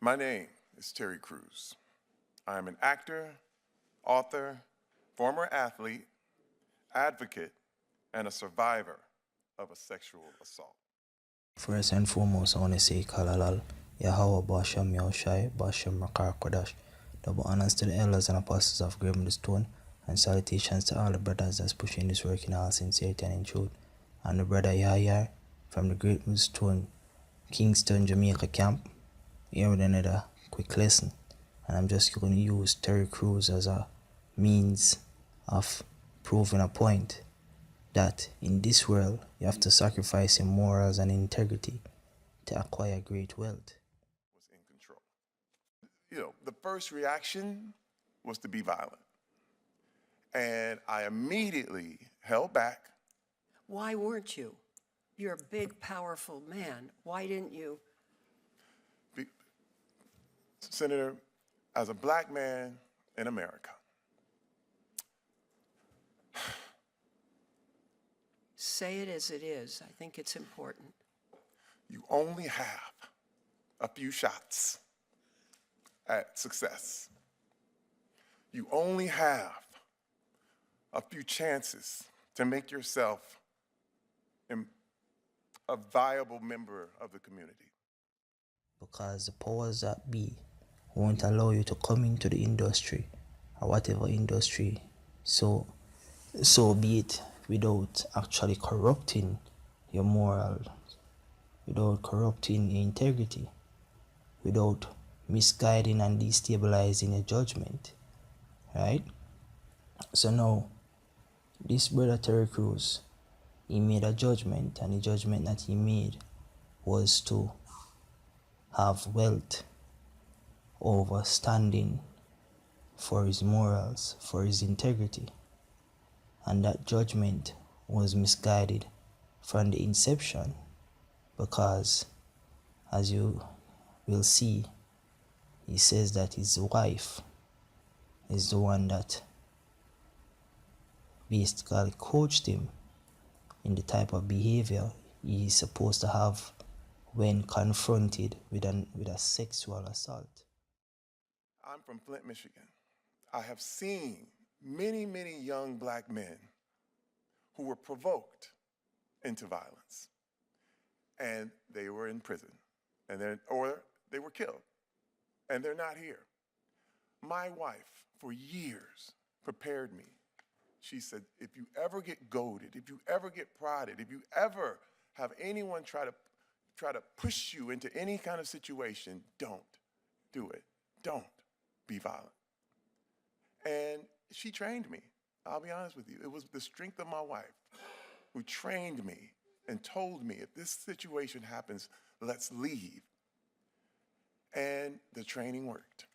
My name is Terry Crews. I am an actor, author, former athlete, advocate, and a survivor of a sexual assault. First and foremost, I want to say Kalalal, Yahweh Basham Yahushai, Basham Rakar Kodash. Double honors to the elders and apostles of Graham the Stone, and salutations to all the brothers that's pushing this work in all sincerity and in truth. And the brother Yahya from the Great Stone, Kingston, Jamaica camp. Here with another quick lesson, and I'm just going to use Terry Crews as a means of proving a point that in this world you have to sacrifice your morals and integrity to acquire great wealth. Was in control. The first reaction was to be violent. And I immediately held back. Why weren't you? You're a big, powerful man. Why didn't you? Senator, as a black man in America, Say it as it is. I think it's important. you only have a few shots at success. You only have a few chances to make yourself a viable member of the community. Because the powers that be won't allow you to come into the industry or whatever industry, so be it, without actually corrupting your moral, without corrupting your integrity, without misguiding and destabilizing your judgment, right? So now, this brother Terry Crews, he made a judgment, and the judgment that he made was to have wealth over standing for his morals, for his integrity. And that judgment was misguided from the inception, because as you will see, he says that his wife is the one that basically coached him in the type of behavior he is supposed to have when confronted with a sexual assault. I'm from Flint, Michigan. I have seen many, many young black men who were provoked into violence, and they were in prison, or they were killed, and they're not here. My wife, for years, prepared me. She said, if you ever get goaded, if you ever get prodded, if you ever have anyone try to push you into any kind of situation, don't do it. Don't be violent. And she trained me. I'll be honest with you. It was the strength of my wife who trained me and told me, if this situation happens, let's leave. And the training worked.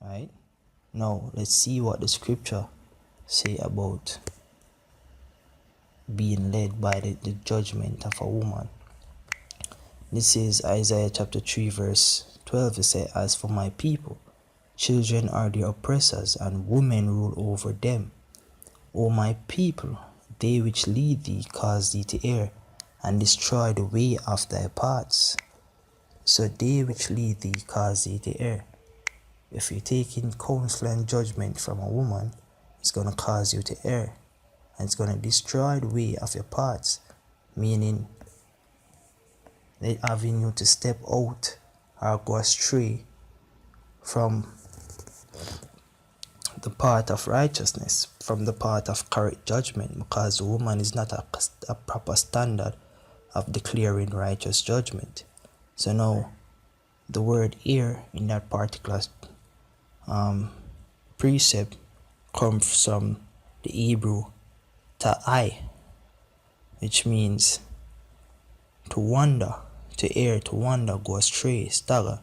All right? Now, let's see what the scripture say about being led by the judgment of a woman. This is Isaiah chapter 3 verse 12. It says, as for my people, children are their oppressors, and women rule over them. O my people, they which lead thee cause thee to err, and destroy the way of thy paths. So they which lead thee cause thee to err. If you're taking counsel and judgment from a woman, it's going to cause you to err, and it's going to destroy the way of your paths, meaning they having you to step out or go astray from the path of righteousness, from the path of correct judgment, because the woman is not a proper standard of declaring righteous judgment. So now, the word err in that particular precept comes from the Hebrew ta'ai, which means to wander, to err, to wander, go astray, stagger,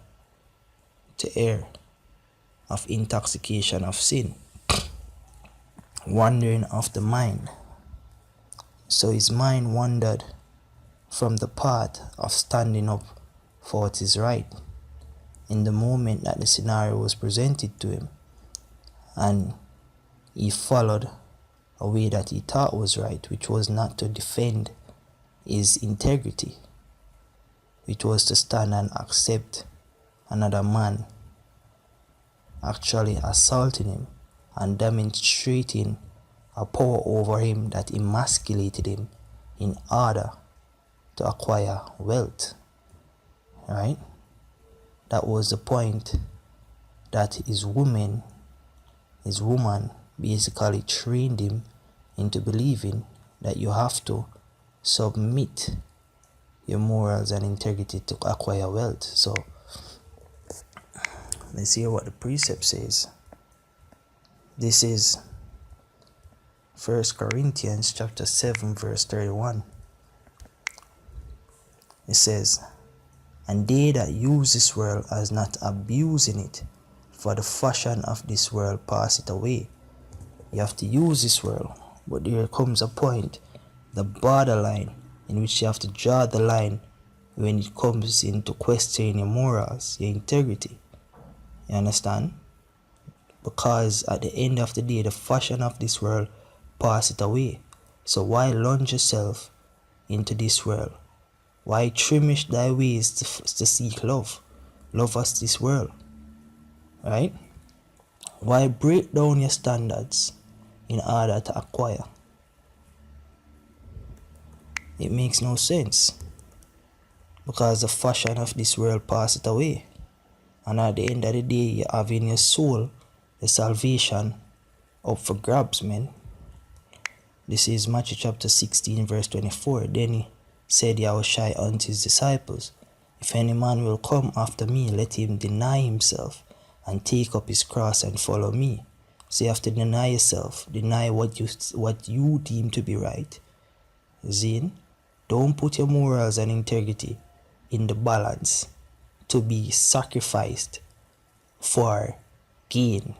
to err, of intoxication of sin, wandering of the mind. So his mind wandered from the path of standing up for what is right in the moment that the scenario was presented to him, and he followed a way that he thought was right, which was not to defend his integrity, which was to stand and accept another man actually assaulting him and demonstrating a power over him that emasculated him in order to acquire wealth, right? That was the point, that his woman basically trained him into believing that you have to submit your morals and integrity to acquire wealth. So let's hear what the precept says. This is 1 Corinthians chapter 7 verse 31. It says, "And they that use this world as not abusing it, for the fashion of this world passeth away." You have to use this world, but there comes a point, the borderline, in which you have to draw the line when it comes into questioning your morals, your integrity. You understand? Because at the end of the day, the fashion of this world passeth away. So why launch yourself into this world? Why trimish thy ways to seek love? Love us this world. Right? Why break down your standards in order to acquire? It makes no sense. Because the fashion of this world passeth away. And at the end of the day, you have in your soul the salvation up for grabs, man. This is Matthew chapter 16 verse 24. Then he said Yahushua unto his disciples, "If any man will come after me, let him deny himself and take up his cross and follow me." So you have to deny yourself, deny what you deem to be right. Zin, don't put your morals and integrity in the balance to be sacrificed for gain.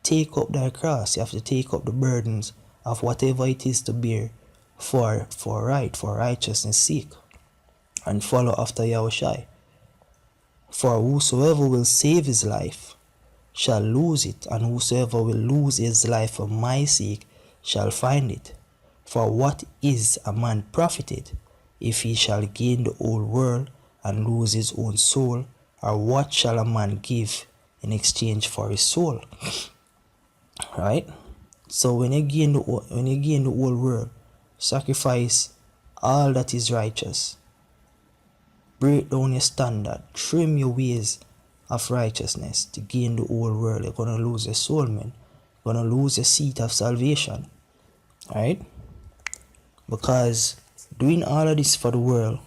Take up thy cross. You have to take up the burdens of whatever it is to bear for righteousness' sake, and follow after Yahushua. For whosoever will save his life shall lose it, and whosoever will lose his life for my sake shall find it. For what is a man profited if he shall gain the whole world and lose his own soul? Or what shall a man give in exchange for his soul? Right? So when you gain the whole world, sacrifice all that is righteous. Break down your standard. Trim your ways of righteousness to gain the whole world. You're going to lose your soul, man. You're going to lose your seat of salvation. Right? Because doing all of this for the world,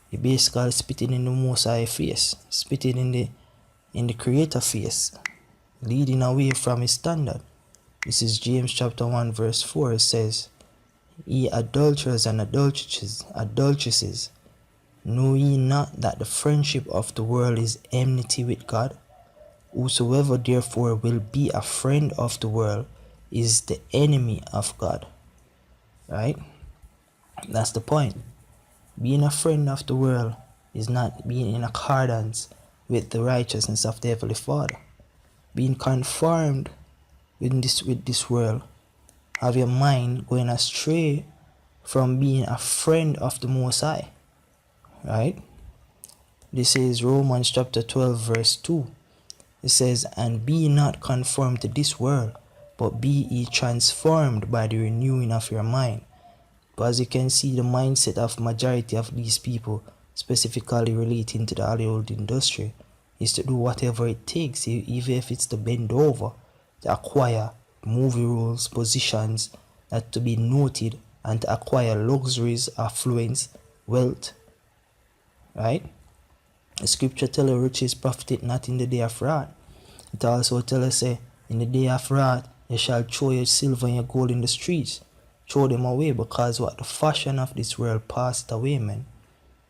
you're basically spitting in the Most High face. Spitting in the Creator face. Leading away from his standard. This is James chapter 1 verse 4. It says, "Ye adulterers and adulteresses, know ye not that the friendship of the world is enmity with God? Whosoever therefore will be a friend of the world is the enemy of God." Right? That's the point. Being a friend of the world is not being in accordance with the righteousness of the Heavenly Father. Being conformed with this world, have your mind going astray from being a friend of the Most High. Right? This is Romans chapter 12 verse 2. It says, "And be not conformed to this world, but be ye transformed by the renewing of your mind." But as you can see, the mindset of majority of these people, specifically relating to the Hollywood industry, is to do whatever it takes, even if it's to bend over, to acquire movie roles, positions, that to be noted, and to acquire luxuries, affluence, wealth. Right? The scripture tells us riches profit not in the day of wrath. It also tells us, say, in the day of wrath, you shall throw your silver and your gold in the streets. Throw them away, because what the fashion of this world passed away, man.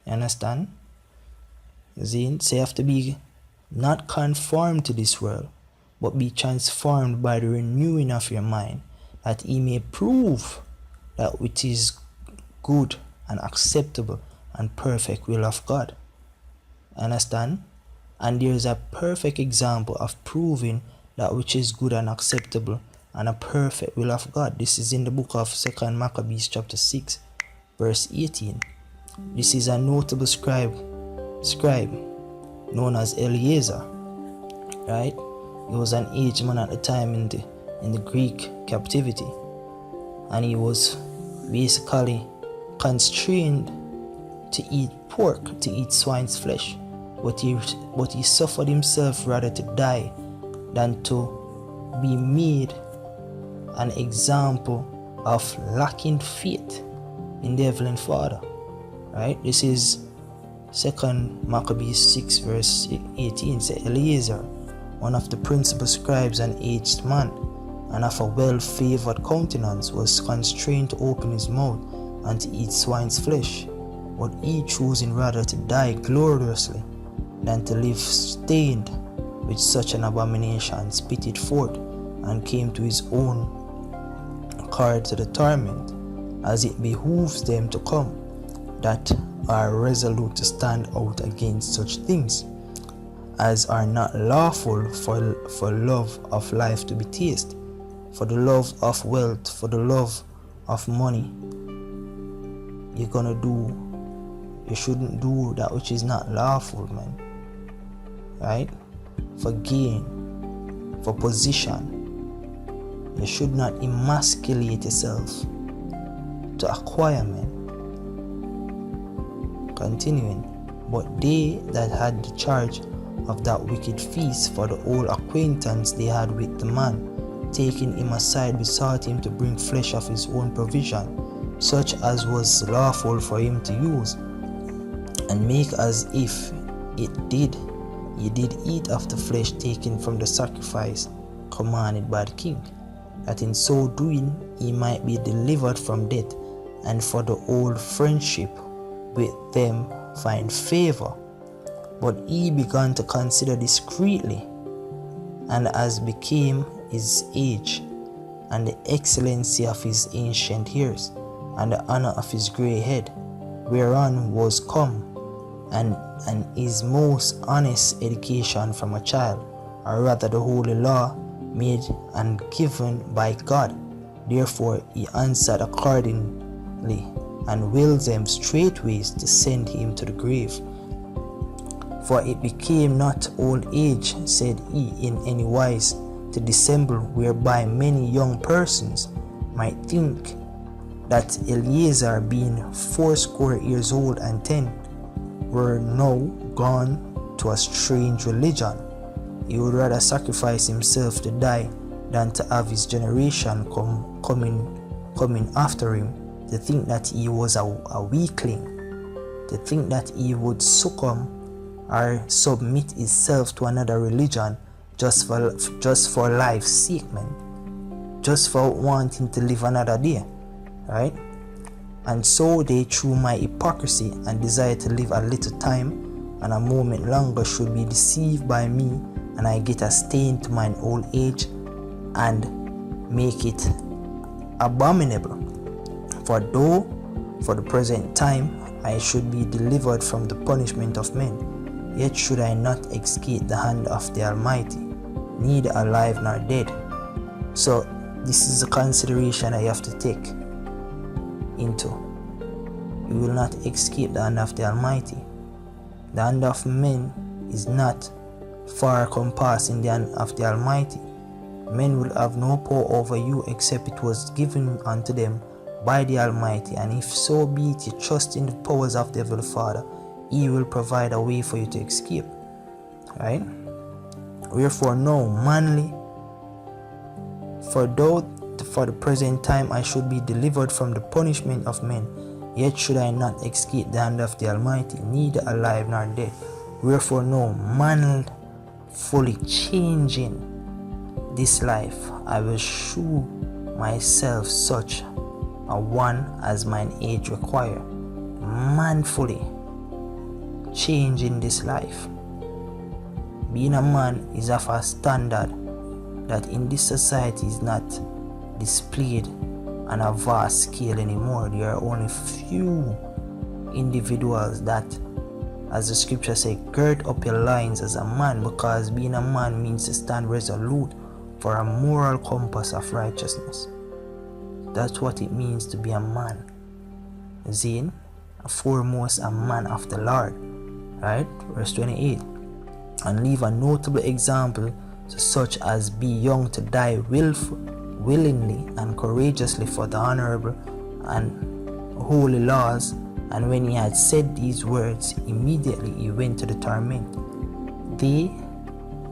You understand? So you have to be not conformed to this world, but be transformed by the renewing of your mind, that he may prove that which is good and acceptable and perfect will of God. Understand? And there is a perfect example of proving that which is good and acceptable and a perfect will of God. This is in the book of 2 Maccabees chapter 6 verse 18. This is a notable scribe known as Eliezer, right? He was an aged man at the time in the Greek captivity, and he was basically constrained to eat pork, to eat swine's flesh, but he suffered himself rather to die than to be made an example of lacking faith in the Heavenly Father, right? This is 2 Maccabees 6 verse 18. Say, Eliezer, one of the principal scribes, an aged man and of a well-favored countenance, was constrained to open his mouth and to eat swine's flesh, but he choosing rather to die gloriously than to live stained with such an abomination, spit it forth, and came to his own accord to the torment, as it behooves them to come that are resolute to stand out against such things as are not lawful for love of life to be tasted, for the love of wealth, for the love of money. You shouldn't do that which is not lawful, man. Right? For gain, for position. You should not emasculate yourself to acquire, man. Continuing, but they that had the charge of that wicked feast, for the old acquaintance they had with the man, taking him aside, besought him to bring flesh of his own provision, such as was lawful for him to use, and make as if he did eat of the flesh taken from the sacrifice commanded by the king, that in so doing he might be delivered from death, and for the old friendship with them find favor. But he began to consider discreetly, and as became his age, and the excellency of his ancient years, and the honor of his grey head, whereon was come, and his most honest education from a child, or rather the holy law made and given by God. Therefore he answered accordingly, and willed them straightways to send him to the grave. For it became not old age, said he, in any wise to dissemble, whereby many young persons might think that Eliezer, being 80 years old and 10, were now gone to a strange religion. He would rather sacrifice himself to die than to have his generation coming after him, to think that he was a weakling, to think that he would succumb or submit himself to another religion just for life's sake, man, just for wanting to live another day, right? And so they, through my hypocrisy and desire to live a little time and a moment longer, should be deceived by me, and I get a stain to mine old age and make it abominable. For though for the present time I should be delivered from the punishment of men, yet should I not escape the hand of the Almighty, neither alive nor dead. So this is a consideration I have to take into. You will not escape the hand of the Almighty. The hand of men is not far compassing the hand of the Almighty. Men will have no power over you except it was given unto them by the Almighty, and if so be it you trust in the powers of the Heavenly Father, He will provide a way for you to escape. Right? Wherefore no manly, for though for the present time I should be delivered from the punishment of men, yet should I not escape the hand of the Almighty, neither alive nor dead. Wherefore no man fully changing this life, I will shew myself such a one as mine age require, manfully changing this life. Being a man is of a standard that in this society is not displayed on a vast scale anymore. There are only few individuals that, as the scripture says, gird up your loins as a man, because being a man means to stand resolute for a moral compass of righteousness. That's what it means to be a man. Zine, foremost a man of the Lord. Right? Verse 28. and leave a notable example to such as be young to die willingly and courageously for the honorable and holy laws. And when he had said these words, immediately he went to the torment. They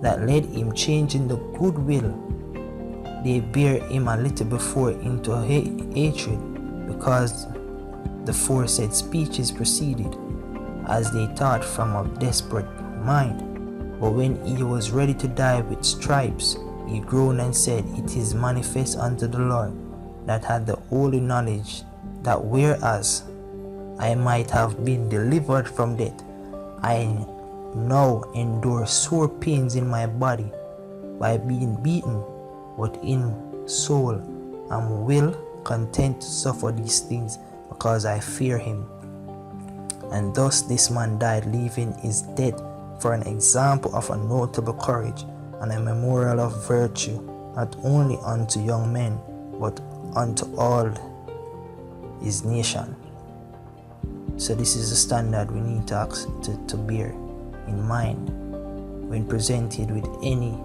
that led him changing the good will, they bear him a little before into hatred, because the foresaid speeches proceeded, as they thought, from a desperate mind. But when he was ready to die with stripes, he groaned and said, It is manifest unto the Lord that had the holy knowledge, that whereas I might have been delivered from death, I now endure sore pains in my body by being beaten, but in soul I'm well content to suffer these things, because I fear him. And thus this man died, leaving his death for an example of a notable courage and a memorial of virtue, not only unto young men, but unto all his nation. So this is the standard we need to bear in mind when presented with any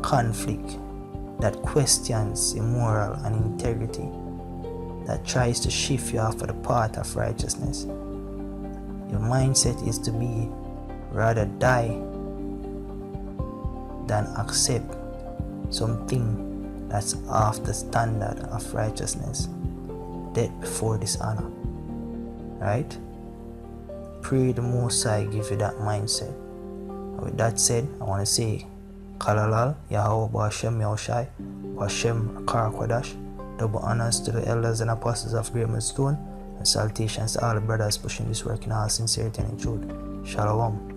conflict that questions immoral and integrity, that tries to shift you off of the path of righteousness. Your mindset is to be rather die than accept something that's off the standard of righteousness. Death before dishonor. Right? Pray the Most High give you that mindset. With that said, I want to say Kalalal, Yahweh Hashem Yahushai, Hashem Karakwadash. Double honors to the elders and apostles of Great Millstone, and salutations to all the brothers pushing this work in all sincerity and in truth. Shalom.